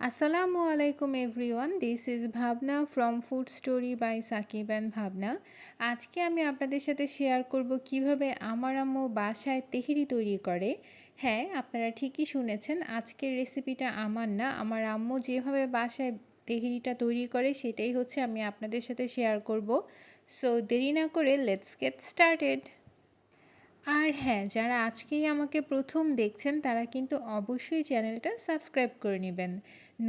আসসালামু আলাইকুম everyone, this is Bhabna from food story by Sakib and Bhabna. আজকে আমি আপনাদের সাথে শেয়ার করব কিভাবে আমার আম্মু বাসায় তেহেরি তৈরি করে। হ্যাঁ, আপনারা ঠিকই শুনেছেন, আজকের রেসিপিটা আমার না, আমার আম্মু যেভাবে বাসায় তেহেরিটা তৈরি করে সেটাই হচ্ছে আমি আপনাদের সাথে শেয়ার করব। সো দেরি না করে লেটস গেট স্টার্টেড। আর হ্যাঁ, যারা আজকেই আমাকে প্রথম দেখছেন তারা কিন্তু অবশ্যই চ্যানেলটা সাবস্ক্রাইব করে নেবেন।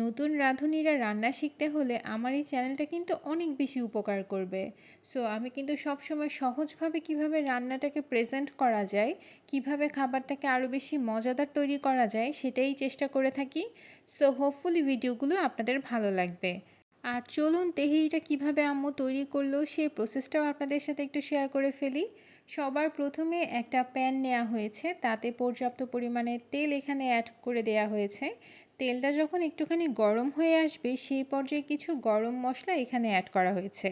নতুন রাঁধুনিরা রান্না শিখতে হলে আমার এই চ্যানেলটা কিন্তু অনেক বেশি উপকার করবে। সো আমি কিন্তু সবসময় সহজভাবে কিভাবে রান্নাটাকে প্রেজেন্ট করা যায়, কিভাবে খাবারটাকে আরও বেশি মজাদার তৈরি করা যায় সেটাই চেষ্টা করে থাকি। সো হোপফুলি ভিডিওগুলো আপনাদের ভালো লাগবে। আর চলুন তেহেরিটা কিভাবে আম্মু তৈরি করলো সেই প্রসেসটাও আপনাদের সাথে একটু শেয়ার করে ফেলি। সবার প্রথমে একটা প্যান নেওয়া হয়েছে, তাতে পর্যাপ্ত পরিমাণে তেল এখানে অ্যাড করে দেয়া হয়েছে। তেলটা যখন একটুখানি গরম হয়ে আসবে সেই পর্যায়ে কিছু গরম মশলা এখানে অ্যাড করা হয়েছে।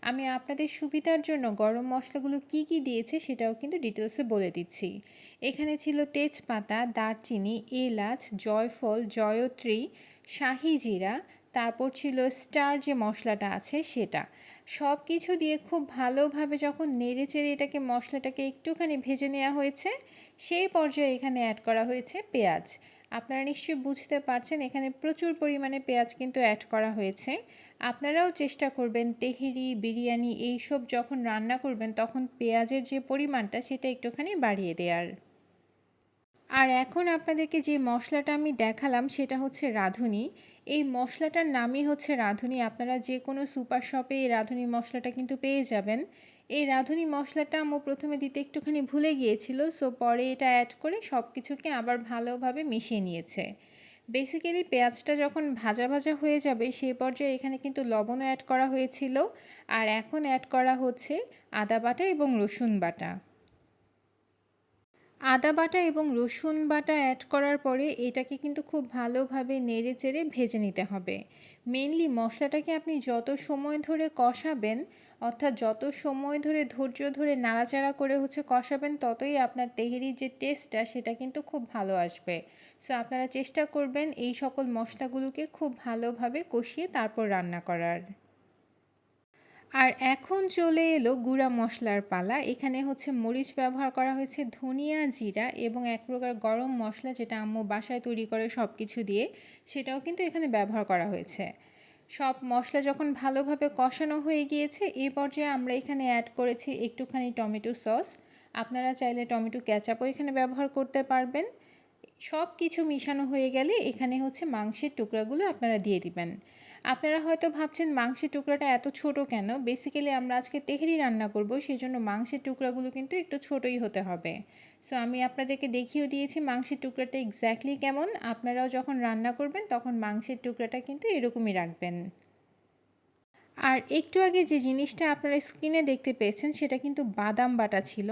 আমি আপনাদের সুবিধার জন্য গরম মশলাগুলো কি কি দিয়েছে সেটাও কিন্তু ডিটেলসে বলে দিচ্ছি। এখানে ছিল তেজপাতা, দারচিনি, এলাচ, জয়ফল, জয়ত্রী, শাহি জিরা, তারপর ছিল স্টার যে মশলাটা আছে সেটা। সব কিছু দিয়ে খুব ভালোভাবে যখন নেড়ে চেড়ে এটাকে মশলাটাকে একটুখানি ভেজে নেওয়া হয়েছে সেই পর্যায়ে এখানে অ্যাড করা হয়েছে পেঁয়াজ। আপনারা নিশ্চয়ই বুঝতে পারছেন এখানে প্রচুর পরিমাণে পেঁয়াজ কিন্তু অ্যাড করা হয়েছে। আপনারাও চেষ্টা করবেন তেহেরি, বিরিয়ানি এইসব যখন রান্না করবেন তখন পেঁয়াজের যে পরিমাণটা সেটা একটুখানি বাড়িয়ে দেওয়ার। আর এখন আপনাদেরকে যে মশলাটা আমি দেখালাম সেটা হচ্ছে রাঁধুনি। এই মশলাটার নামই হচ্ছে রাঁধুনি। আপনারা যে কোনো সুপার শপে এই রাঁধুনি মশলাটা কিন্তু পেয়ে যাবেন। এই রাঁধুনি মশলাটা আম্মু প্রথমে দিতে একটুখানি ভুলে গিয়েছিল, সো পরে এটা অ্যাড করে সব কিছুকে আবার ভালোভাবে মিশিয়ে নিয়েছে। বেসিক্যালি পেঁয়াজটা যখন ভাজা ভাজা হয়ে যাবে সেই পর্যায়ে এখানে কিন্তু লবণও অ্যাড করা হয়েছিল। আর এখন অ্যাড করা হচ্ছে আদা বাটা এবং রসুন বাটা। আদা বাটা এবং রসুন বাটা অ্যাড করার পরে এটাকে কিন্তু খুব ভালোভাবে নেড়ে চেড়ে ভেজে নিতে হবে। মেনলি মশলাটাকে আপনি যত সময় ধরে কষাবেন, অর্থাৎ যত সময় ধরে ধৈর্য ধরে নাড়াচাড়া করে হচ্ছে কষাবেন, ততই আপনার তেহেরির যে টেস্টটা সেটা কিন্তু খুব ভালো আসবে। সো আপনারা চেষ্টা করবেন এই সকল মশলাগুলোকে খুব ভালোভাবে কষিয়ে তারপর রান্না করার। আর এখন চলে এলো গুঁড়া মশলার পালা। এখানে হচ্ছে মরিচ ব্যবহার করা হয়েছে, ধনিয়া, জিরা এবং এক প্রকার গরম মশলা যেটা আম্মু বাসায় তৈরি করে সব কিছু দিয়ে, সেটাও কিন্তু এখানে ব্যবহার করা হয়েছে। সব মশলা যখন ভালোভাবে কষানো হয়ে গিয়েছে এই পর্যায়ে আমরা এখানে অ্যাড করেছি একটুখানি টমেটো সস। আপনারা চাইলে টমেটো ক্যাচাপও এখানে ব্যবহার করতে পারবেন। সব কিছু মিশানো হয়ে গেলে এখানে হচ্ছে মাংসের টুকরাগুলো আপনারা দিয়ে দিবেন। আপনারা হয়তো ভাবছেন মাংসের টুকরাটা এত ছোট কেন? বেসিক্যালি আমরা আজকে তেহরি রান্না করব, সেই জন্য মাংসের টুকরাগুলো কিন্তু একটু ছোটই হতে হবে। সো আমি আপনাদেরকে দেখিয়েও দিয়েছি মাংসের টুকরাটা এক্স্যাক্টলি কেমন। আপনারাও যখন রান্না করবেন তখন মাংসের টুকরাটা কিন্তু এরকমই রাখবেন। আর একটু আগে যে জিনিসটা আপনারা স্ক্রিনে দেখতে পেয়েছেন সেটা কিন্তু বাদাম বাটা ছিল।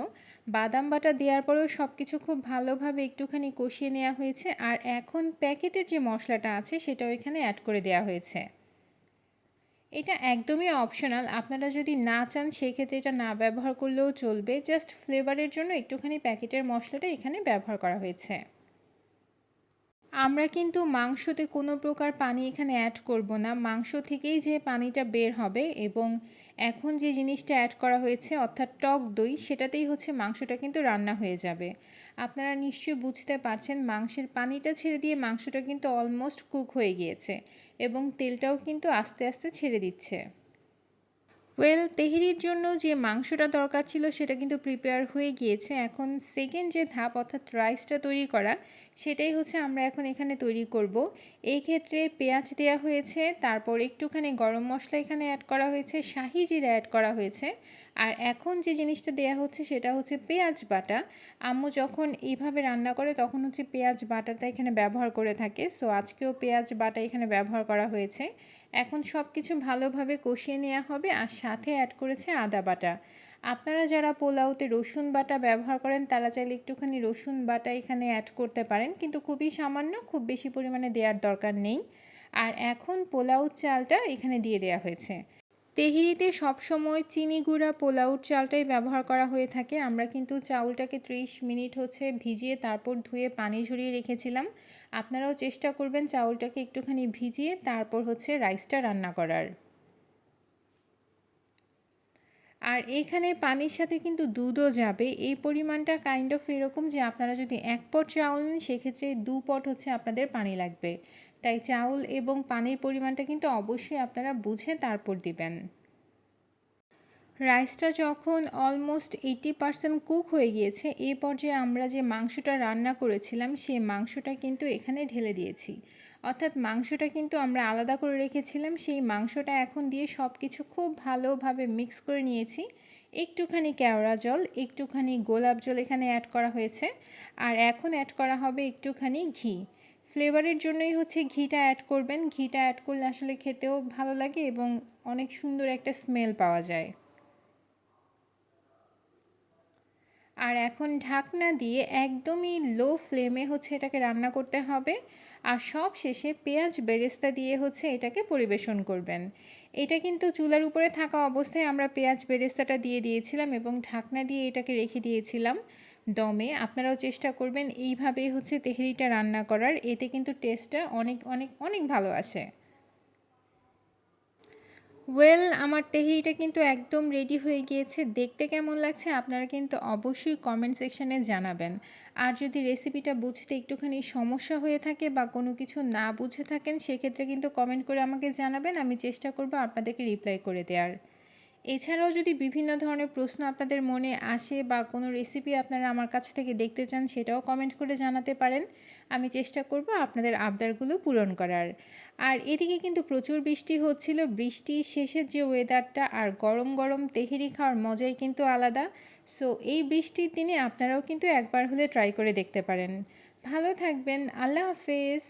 বাদাম বাটা দেওয়ার পরেও সব কিছু খুব ভালোভাবে একটুখানি কষিয়ে নেওয়া হয়েছে। আর এখন প্যাকেটের যে মশলাটা আছে সেটাও এখানে অ্যাড করে দেওয়া হয়েছে। এটা একদমই অপশনাল, আপনারা যদি না চান সেক্ষেত্রে এটা না ব্যবহার করলেও চলবে। জাস্ট ফ্লেভারের জন্য একটুখানি প্যাকেটের মশলাটা এখানে ব্যবহার করা হয়েছে। আমরা কিন্তু মাংসতে কোনো প্রকার পানি এখানে অ্যাড করব না, মাংস থেকেই যে পানিটা বের হবে। এবং এখন যে জিনিসটা অ্যাড করা হয়েছে অর্থাৎ টক দই, সেটাতেই হচ্ছে মাংসটা কিন্তু রান্না হয়ে যাবে। আপনারা নিশ্চয়ই বুঝতে পারছেন মাংসের পানিটা ছেড়ে দিয়ে মাংসটা কিন্তু অলমোস্ট কুক হয়ে গিয়েছে এবং তেলটাও কিন্তু আস্তে আস্তে ছেড়ে দিচ্ছে। তেহেরির জন্য যে মাংসটা দরকার ছিল সেটা কিন্তু প্রিপেয়ার হয়ে গিয়েছে। এখন সেকেন্ড যে ধাপ অর্থাৎ রাইসটা তৈরি করা, সেটাই হচ্ছে আমরা এখন এখানে তৈরি করব। এই ক্ষেত্রে পেঁয়াজ দেওয়া হয়েছে, তারপর একটুখানি গরম মশলা এখানে অ্যাড করা হয়েছে, শাহি জিরা অ্যাড করা হয়েছে। আর এখন যে জিনিসটা দেওয়া হচ্ছে সেটা হচ্ছে পেঁয়াজ বাটা। আম্মু যখন এইভাবে রান্না করে তখন হচ্ছে পেঁয়াজ বাটাটা এখানে ব্যবহার করে থাকে। সো আজকেও পেঁয়াজ বাটা এখানে ব্যবহার করা হয়েছে। এখন সব কিছু ভালোভাবে কষিয়ে নেওয়া হবে আর সাথে অ্যাড করেছে আদা বাটা। আপনারা যারা পোলাওতে রসুন বাটা ব্যবহার করেন তারা চাইলে একটুখানি রসুন বাটা এখানে অ্যাড করতে পারেন, কিন্তু খুবই সামান্য, খুব বেশি পরিমাণে দেওয়ার দরকার নেই। আর এখন পোলাও চালটা এখানে দিয়ে দেওয়া হয়েছে। তেহেরিতে সবসময় চিনি গুঁড়া পোলাওর চালটাই ব্যবহার করা হয়ে থাকে। আমরা কিন্তু চাউলটাকে 30 মিনিট হচ্ছে ভিজিয়ে তারপর ধুয়ে পানি ঝরিয়ে রেখেছিলাম। আপনারাও চেষ্টা করবেন চাউলটাকে একটুখানি ভিজিয়ে তারপর হচ্ছে রাইসটা রান্না করার। আর এখানে পানির সাথে কিন্তু দুধও যাবে। এই পরিমাণটা কাইন্ড অফ এরকম যে আপনারা যদি ১ পট চাউল নেন সেক্ষেত্রে ২ পট হচ্ছে আপনাদের পানি লাগবে। তাই চাউল এবং পানির পরিমাণটা কিন্তু অবশ্যই আপনারা বুঝে তারপর দিবেন। রাইসটা যখন অলমোস্ট 80% কুক হয়ে গিয়েছে, এই পর্যায়ে আমরা যে মাংসটা রান্না করেছিলাম সেই মাংসটা কিন্তু এখানে ঢেলে দিয়েছি। অর্থাৎ মাংসটা কিন্তু আমরা আলাদা করে রেখেছিলাম, সেই মাংসটা এখন দিয়ে সব কিছু খুব ভালোভাবে মিক্স করে নিয়েছি। একটুখানি কেওড়া জল, একটুখানি গোলাপ জল এখানে অ্যাড করা হয়েছে। আর এখন অ্যাড করা হবে একটুখানি ঘি। ফ্লেভারের জন্যই হচ্ছে ঘিটা অ্যাড করবেন। ঘিটা অ্যাড করলে আসলে খেতেও ভালো লাগে এবং অনেক সুন্দর একটা স্মেল পাওয়া যায়। আর এখন ঢাকনা দিয়ে একদমই লো ফ্লেমে হচ্ছে এটাকে রান্না করতে হবে। আর সব শেষে পেঁয়াজ বেরেস্তা দিয়ে হচ্ছে এটাকে পরিবেশন করবেন। এটা কিন্তু চুলার উপরে থাকা অবস্থায় আমরা পেঁয়াজ বেরেস্তাটা দিয়ে দিয়েছিলাম এবং ঢাকনা দিয়ে এটাকে রেখে দিয়েছিলাম দমে। আপনারাও চেষ্টা করবেন এইভাবেই হচ্ছে তেহেরিটা রান্না করার, এতে কিন্তু টেস্টটা অনেক অনেক অনেক ভালো আসে। আমার তেহরিটা কিন্তু একদম রেডি হয়ে গিয়েছে। দেখতে কেমন লাগছে আপনারা কিন্তু অবশ্যই কমেন্ট সেকশানে জানাবেন। আর যদি রেসিপিটা বুঝতে একটুখানি সমস্যা হয়ে থাকে বা কোনো কিছু না বুঝে থাকেন সেক্ষেত্রে কিন্তু কমেন্ট করে আমাকে জানাবেন, আমি চেষ্টা করব আপনাদেরকে রিপ্লাই করে দেওয়ার। এছাড়াও যদি বিভিন্ন ধরনের প্রশ্ন আপনাদের মনে আসে বা কোনো রেসিপি আপনারা আমার কাছ থেকে দেখতে চান সেটাও কমেন্ট করে জানাতে পারেন। আমি চেষ্টা করব আপনাদের আবদারগুলো পূরণ করার। আর এদিকে কিন্তু প্রচুর বৃষ্টি হচ্ছিল। বৃষ্টির শেষের যে ওয়েদারটা আর গরম গরম তেহেরি খাওয়ার মজাই কিন্তু আলাদা। সো এই বৃষ্টির দিনে আপনারাও কিন্তু একবার হলে ট্রাই করে দেখতে পারেন। ভালো থাকবেন। আল্লাহ হাফেজ।